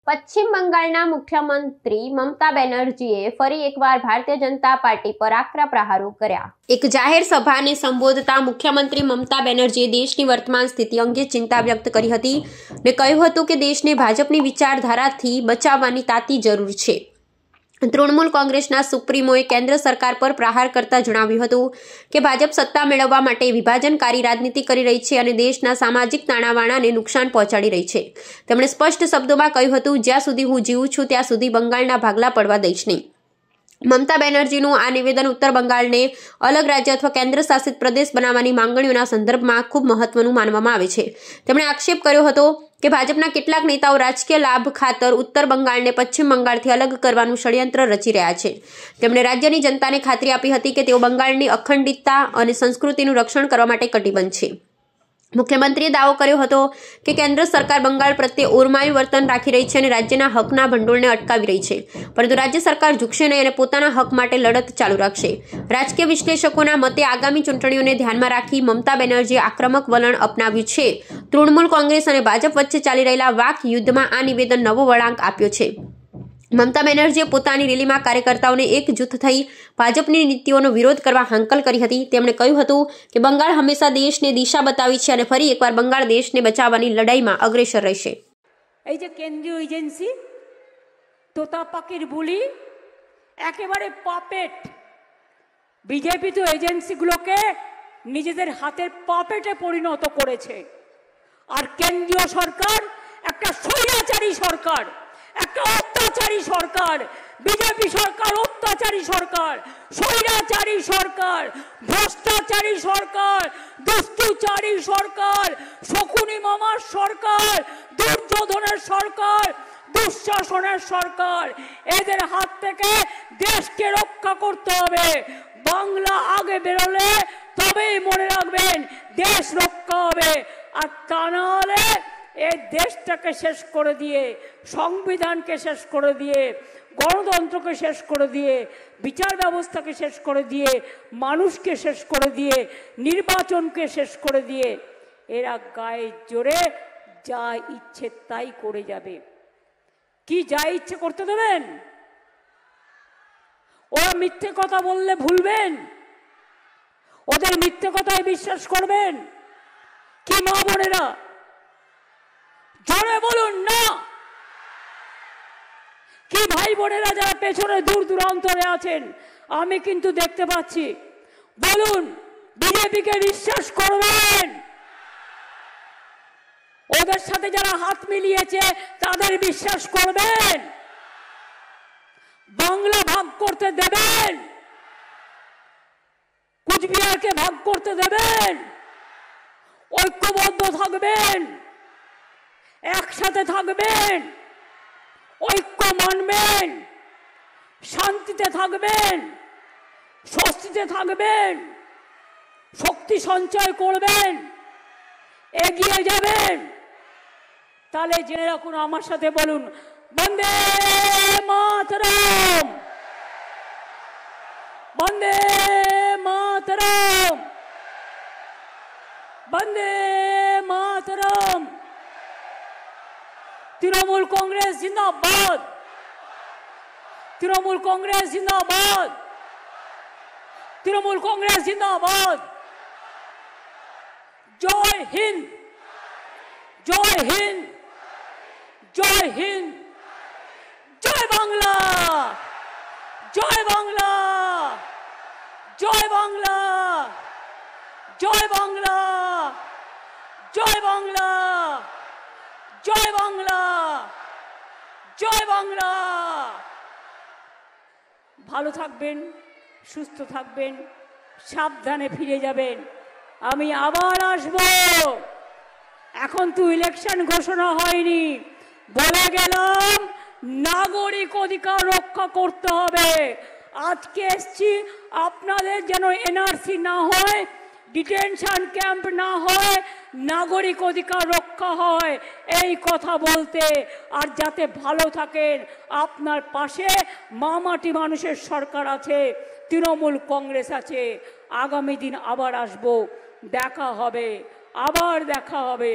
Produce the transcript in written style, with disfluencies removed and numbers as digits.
પશ્ચિમ બંગાળના મુખ્યમંત્રી મમતા બેનર્જીએ ફરી એકવાર ભારતીય જનતા પાર્ટી પર આકરા પ્રહારો કર્યા। એક જાહેર સભાને સંબોધતા મુખ્યમંત્રી મમતા બેનર્જીએ દેશની વર્તમાન સ્થિતિ અંગે ચિંતા વ્યક્ત કરી હતી અને કહ્યું હતું કે દેશને ભાજપની વિચારધારાથી બચાવવાની તાતી જરૂર છે। તૃણમૂલ કોંગ્રેસના સુપ્રીમોએ કેન્દ્ર સરકાર પર પ્રહાર કરતા જણાવ્યું હતું કે ભાજપ સત્તા મેળવવા માટે વિભાજનકારી રાજનીતિ કરી રહી છે અને દેશના સામાજિક તાણાવાણાને નુકસાન પહોંચાડી રહી છે। તેમણે સ્પષ્ટ શબ્દોમાં કહ્યું હતું, જ્યાં સુધી હું જીવું છું ત્યાં સુધી બંગાળના ભાગલા પડવા દઈશ નહીં। મમતા બેનર્જીનું આ નિવેદન ઉત્તર બંગાળને અલગ રાજ્ય અથવા કેન્દ્ર શાસિત પ્રદેશ બનાવવાની માંગણીઓના સંદર્ભમાં ખૂબ મહત્વનું માનવામાં આવે છે। તેમણે આક્ષેપ કર્યો હતો કે ભાજપના કેટલાક નેતાઓ રાજકીય લાભ ખાતર ઉત્તર બંગાળને પશ્ચિમ બંગાળથી અલગ કરવાનું ષડયંત્ર રચી રહ્યા છે। તેમણે રાજ્યની જનતાને ખાતરી આપી હતી કે તેઓ બંગાળની અખંડિતતા અને સંસ્કૃતિનું રક્ષણ કરવા માટે કટિબદ્ધ છે। મુખ્યમંત્રીએ દાવો કર્યો હતો કે કેન્દ્ર સરકાર બંગાળ પ્રત્યે ઓરમાયું વર્તન રાખી રહી છે અને રાજ્યના હકના ભંડોળને અટકાવી રહી છે, પરંતુ રાજ્ય સરકાર ઝૂકશે નહીં અને પોતાના હક માટે લડત ચાલુ રાખશે। રાજકીય વિશ્લેષકોના મતે આગામી ચૂંટણીઓને ધ્યાનમાં રાખી મમતા બેનર્જીએ આક્રમક વલણ અપનાવ્યું છે। તૃણમૂલ કોંગ્રેસ અને ભાજપ વચ્ચે ચાલી રહેલા વાક યુદ્ધમાં આ નિવેદન નવો વળાંક આપ્યો છે। મમતા બેનર્જીએ પોતાની રેલીમાં કાર્યકર્તાઓને એક જૂથ થઈ ભાજપની નીતિઓનો વિરોધ કરવા હાંકલ કરી હતી। તેમણે કહ્યું હતું કે બંગાળ હંમેશા દેશને દિશા બતાવી છે અને ફરી એકવાર બંગાળ દેશને બચાવવાની લડાઈમાં અગ્રેસર રહેશે। এই যে কেন্দ্রীয় এজেন্সি তোতা পাখির বুলি একেবারে পাপেট, বিজেপি তো এজেন্সিগুলোকে নিজেদের হাতের পাপেটে পরিণত করেছে, আর কেন্দ্রীয় সরকার একটা স্বৈরাচারী সরকার, একটা অত্যাচারী সরকার। বিজেপি সরকার অত্যাচারী সরকার, স্বৈরাচারী সরকার, ভ্রষ্টাচারী সরকার, দুষ্টুচারী সরকার, শকুনি মামার সরকার, দুর্যোধনের সরকার, দুঃশাসনের সরকার। এদের হাত থেকে দেশকে রক্ষা করতে হবে। বাংলা আগে বেরোলে তবেই মনে রাখবেন দেশ রক্ষা হবে, আর তা না হলে এই দেশটাকে শেষ করে দিয়ে, সংবিধানকে শেষ করে দিয়ে, গণতন্ত্রকে শেষ করে দিয়ে, বিচার ব্যবস্থাকে শেষ করে দিয়ে, মানুষকে শেষ করে দিয়ে, নির্বাচনকে শেষ করে দিয়ে এরা গায়ে জোরে যা ইচ্ছে তাই করে যাবে। কি যা ইচ্ছে করতে দেবেন? ওরা মিথ্যে কথা বললে ভুলবেন? ওদের মিথ্যে কথায় বিশ্বাস করবেন? কি মা বোনেরা জোরে বলুন না? কি ভাই বোনেরা যারা পেছনে দূর দূরান্তরে আছেন, আমি কিন্তু দেখতে পাচ্ছি, বলুন বিজেপিকে বিশ্বাস করবেন? ওদের সাথে যারা হাত মিলিয়েছে তাদের বিশ্বাস করবেন? বাংলা ভাগ করতে দেবেন? কুচবিহারকে ভাগ করতে দেবেন? ঐক্যবদ্ধ থাকবেন, একসাথে থাকবেন, ঐক্য মানবেন, শান্তিতে থাকবেন, স্বস্তিতে থাকবেন, শক্তি সঞ্চয় করবেন, এগিয়ে যাবেন। তাহলে জেনে রাখুন, আমার সাথে বলুন, বন্দে মাতরম, বন্দে মাতরম, বন্দে মাতরম। তৃণমূল কংগ্রেস জিন্দাবাদ, তৃণমূল কংগ্রেস জিন্দাবাদ, তৃণমূল কংগ্রেস জিন্দাবাদ। জয় হিন্দ, জয় হিন্দ, জয় হিন্দ, জয় বাংলা, জয় বাংলা, জয় বাংলা, জয় বাংলা, জয় বাংলা, জয় বাংলা, জয় বাংলা। ভালো থাকবেন, সুস্থ থাকবেন, সাবধানে ফিরে যাবেন। আমি আবার আসব। এখন তো ইলেকশন ঘোষণা হয়নি, বলে গেলাম নাগরিক অধিকার রক্ষা করতে হবে। আজকে এসছি আপনাদের যেন এনআরসি না হয়, ডিটেনশন ক্যাম্প না হয়, নাগরিক অধিকার রক্ষা হয় এই কথা বলতে, আর যাতে ভালো থাকেন। আপনার পাশে মামাটি মানুষের সরকার আছে, তৃণমূল কংগ্রেস আছে। আগামী দিন আবার আসবো, দেখা হবে, আবার দেখা হবে।